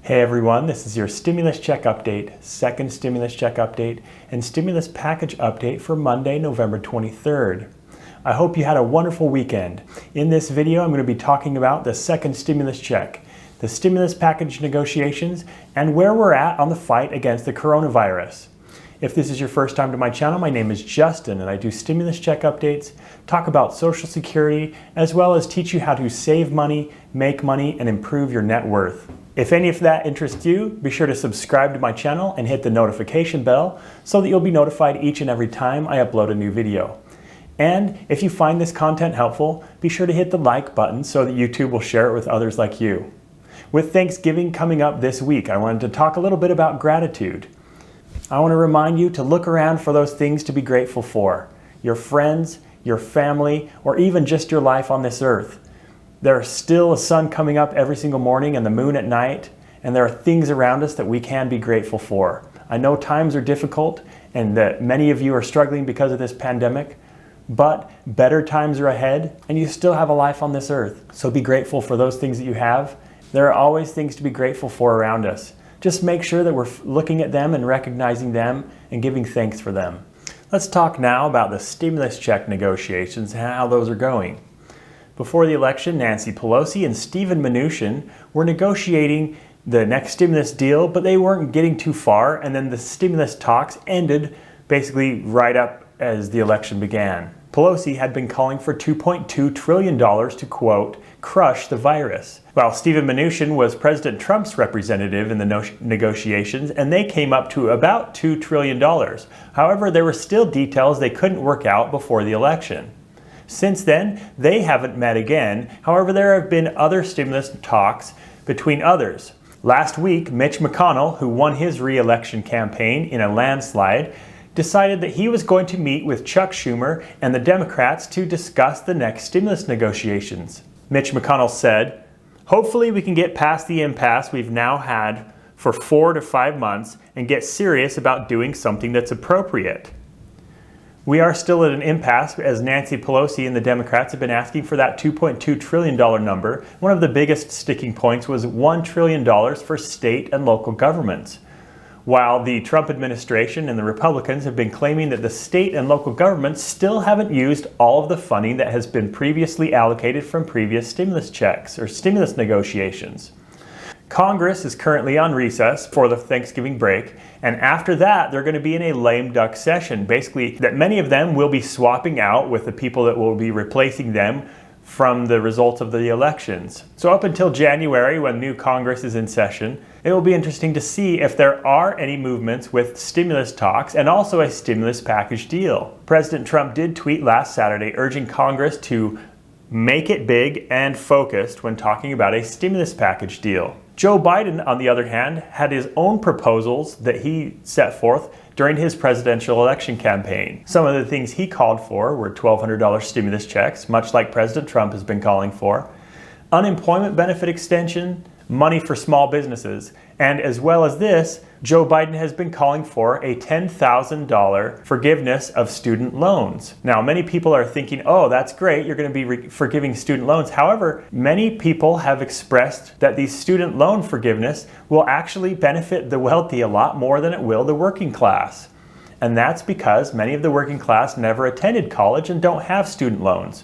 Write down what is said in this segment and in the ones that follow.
Hey everyone, this is your stimulus check update, second stimulus check update, and stimulus package update for Monday, November 23rd. I hope you had a wonderful weekend. In this video, I'm going to be talking about the second stimulus check, the stimulus package negotiations, and where we're at on the fight against the coronavirus. If this is your first time to my channel, my name is Justin and I do stimulus check updates, talk about Social Security, as well as teach you how to save money, make money, and improve your net worth. If any of that interests you, be sure to subscribe to my channel and hit the notification bell so that you'll be notified each and every time I upload a new video. And if you find this content helpful, be sure to hit the like button so that YouTube will share it with others like you. With Thanksgiving coming up this week, I wanted to talk a little bit about gratitude. I want to remind you to look around for those things to be grateful for. Your friends, your family, or even just your life on this earth. There's still a sun coming up every single morning and the moon at night, and there are things around us that we can be grateful for. I know times are difficult and that many of you are struggling because of this pandemic, but better times are ahead and you still have a life on this earth. So be grateful for those things that you have. There are always things to be grateful for around us. Just make sure that we're looking at them and recognizing them and giving thanks for them. Let's talk now about the stimulus check negotiations and how those are going. Before the election, Nancy Pelosi and Steven Mnuchin were negotiating the next stimulus deal, but they weren't getting too far, and then the stimulus talks ended basically right up as the election began. Pelosi had been calling for $2.2 trillion to, quote, crush the virus, while Steven Mnuchin was President Trump's representative in the negotiations, and they came up to about $2 trillion. However, there were still details they couldn't work out before the election. Since then, they haven't met again. However, there have been other stimulus talks between others. Last week, Mitch McConnell, who won his re-election campaign in a landslide, decided that he was going to meet with Chuck Schumer and the Democrats to discuss the next stimulus negotiations. Mitch McConnell said, "Hopefully we can get past the impasse we've now had for 4 to 5 months and get serious about doing something that's appropriate. We are still at an impasse as Nancy Pelosi and the Democrats have been asking for that $2.2 trillion number. One of the biggest sticking points was $1 trillion for state and local governments. While the Trump administration and the Republicans have been claiming that the state and local governments still haven't used all of the funding that has been previously allocated from previous stimulus checks or stimulus negotiations. Congress is currently on recess for the Thanksgiving break, and after that they're going to be in a lame duck session. Basically, that many of them will be swapping out with the people that will be replacing them from the results of the elections. So up until January, when new Congress is in session, it will be interesting to see if there are any movements with stimulus talks and also a stimulus package deal. President Trump did tweet last Saturday urging Congress to make it big and focused when talking about a stimulus package deal. Joe Biden, on the other hand, had his own proposals that he set forth during his presidential election campaign. Some of the things he called for were $1,200 stimulus checks, much like President Trump has been calling for, unemployment benefit extension, money for small businesses, and as well as this, Joe Biden has been calling for a $10,000 forgiveness of student loans. Now, many people are thinking, oh, that's great, you're going to be forgiving student loans. However, many people have expressed that these student loan forgiveness will actually benefit the wealthy a lot more than it will the working class. And that's because many of the working class never attended college and don't have student loans.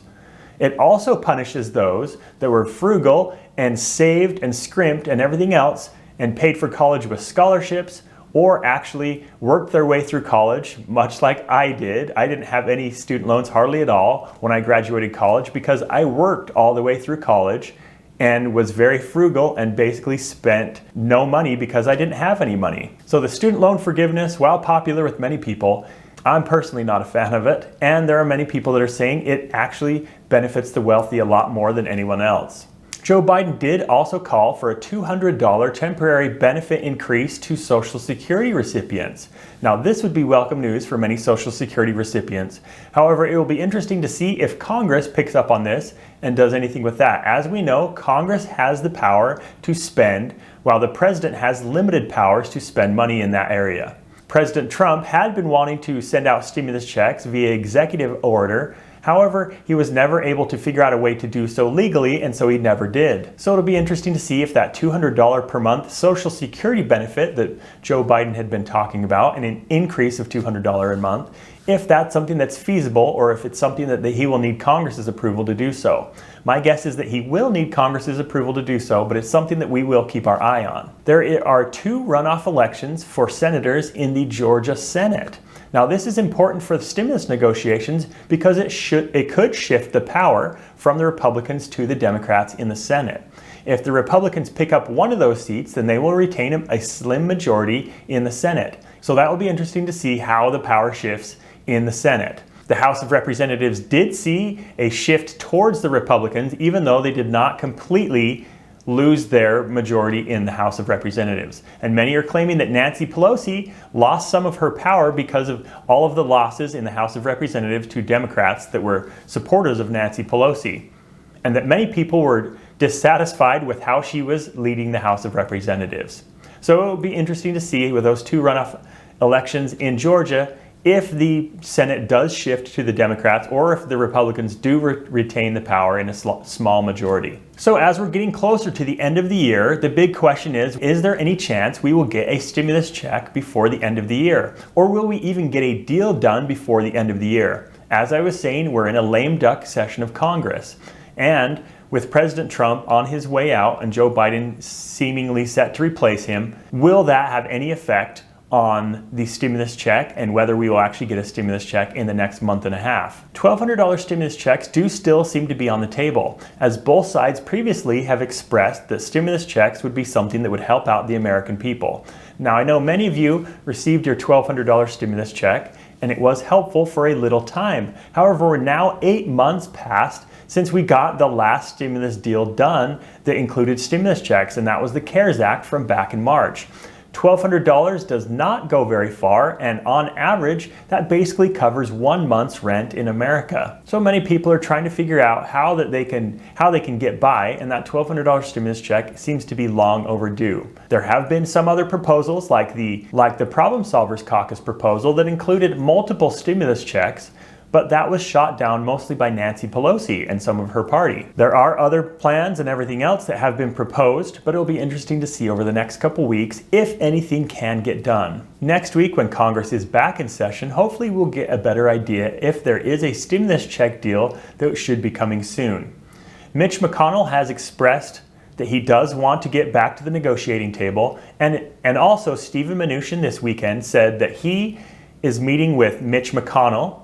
It also punishes those that were frugal and saved and scrimped and everything else and paid for college with scholarships or actually worked their way through college, much like I did. I didn't have any student loans hardly at all when I graduated college because I worked all the way through college and was very frugal and basically spent no money because I didn't have any money. So the student loan forgiveness, while popular with many people, I'm personally not a fan of it, and there are many people that are saying it actually benefits the wealthy a lot more than anyone else. Joe Biden did also call for a $200 temporary benefit increase to Social Security recipients. Now, this would be welcome news for many Social Security recipients. However, it will be interesting to see if Congress picks up on this and does anything with that. As we know, Congress has the power to spend, while the president has limited powers to spend money in that area. President Trump had been wanting to send out stimulus checks via executive order However, he was never able to figure out a way to do so legally, and so he never did. So it'll be interesting to see if that $200 per month Social Security benefit that Joe Biden had been talking about, and an increase of $200 a month, if that's something that's feasible or if it's something that he will need Congress's approval to do so. My guess is that he will need Congress's approval to do so, but it's something that we will keep our eye on. There are 2 runoff elections for senators in the Georgia Senate. Now, this is important for the stimulus negotiations because it could shift the power from the Republicans to the Democrats in the Senate. If the Republicans pick up one of those seats, then they will retain a slim majority in the Senate. So that will be interesting to see how the power shifts in the Senate. The House of Representatives did see a shift towards the Republicans, even though they did not completely lose their majority in the House of Representatives. And many are claiming that Nancy Pelosi lost some of her power because of all of the losses in the House of Representatives to Democrats that were supporters of Nancy Pelosi, and that many people were dissatisfied with how she was leading the House of Representatives. So it will be interesting to see with those 2 runoff elections in Georgia if the Senate does shift to the Democrats or if the Republicans do retain the power in a small majority. So as we're getting closer to the end of the year, the big question is there any chance we will get a stimulus check before the end of the year? Or will we even get a deal done before the end of the year? As I was saying, we're in a lame duck session of Congress. And with President Trump on his way out and Joe Biden seemingly set to replace him, will that have any effect on the stimulus check and whether we will actually get a stimulus check in the next month and a half? $1,200 stimulus checks do still seem to be on the table, as both sides previously have expressed that stimulus checks would be something that would help out the American people. Now, I know many of you received your $1,200 stimulus check, and it was helpful for a little time. However, we're now 8 months past since we got the last stimulus deal done that included stimulus checks, and that was the CARES Act from back in March. $1,200 does not go very far, and on average, that basically covers 1 month's rent in America. So many people are trying to figure out how they can get by, and that $1,200 stimulus check seems to be long overdue. There have been some other proposals, like the Problem Solvers Caucus proposal that included multiple stimulus checks, but that was shot down mostly by Nancy Pelosi and some of her party. There are other plans and everything else that have been proposed, but it'll be interesting to see over the next couple weeks if anything can get done. Next week, when Congress is back in session, hopefully we'll get a better idea if there is a stimulus check deal that should be coming soon. Mitch McConnell has expressed that he does want to get back to the negotiating table, and also Steven Mnuchin this weekend said that he is meeting with Mitch McConnell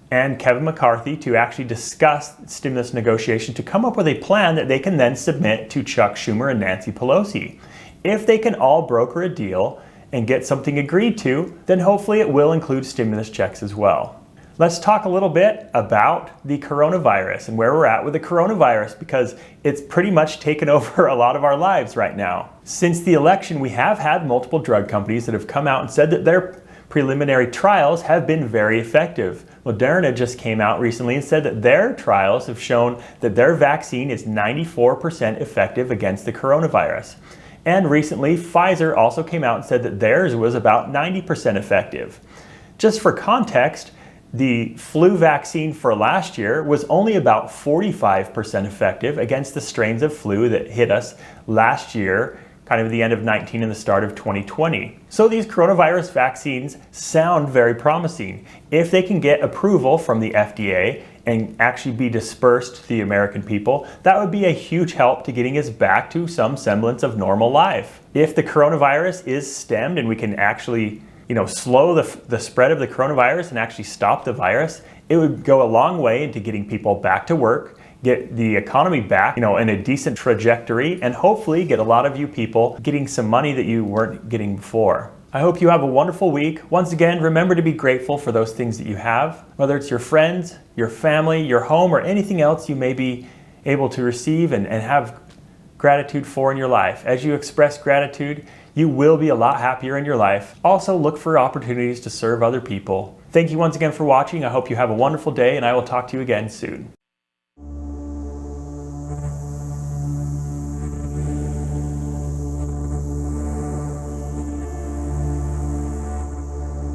and Kevin McCarthy to actually discuss stimulus negotiation to come up with a plan that they can then submit to Chuck Schumer and Nancy Pelosi. If they can all broker a deal and get something agreed to, then hopefully it will include stimulus checks as well. Let's talk a little bit about the coronavirus and where we're at with the coronavirus, because it's pretty much taken over a lot of our lives right now. Since the election, we have had multiple drug companies that have come out and said that their preliminary trials have been very effective. Moderna just came out recently and said that their trials have shown that their vaccine is 94% effective against the coronavirus. And recently, Pfizer also came out and said that theirs was about 90% effective. Just for context, the flu vaccine for last year was only about 45% effective against the strains of flu that hit us last year, kind of the end of 19 and the start of 2020. So these coronavirus vaccines sound very promising. If they can get approval from the FDA and actually be dispersed to the American people, that would be a huge help to getting us back to some semblance of normal life. If the coronavirus is stemmed and we can actually slow the spread of the coronavirus and actually stop the virus, it would go a long way into getting people back to work, get the economy back, in a decent trajectory, and hopefully get a lot of you people getting some money that you weren't getting before. I hope you have a wonderful week. Once again, remember to be grateful for those things that you have, whether it's your friends, your family, your home, or anything else you may be able to receive and have gratitude for in your life. As you express gratitude, you will be a lot happier in your life. Also, look for opportunities to serve other people. Thank you once again for watching. I hope you have a wonderful day, and I will talk to you again soon.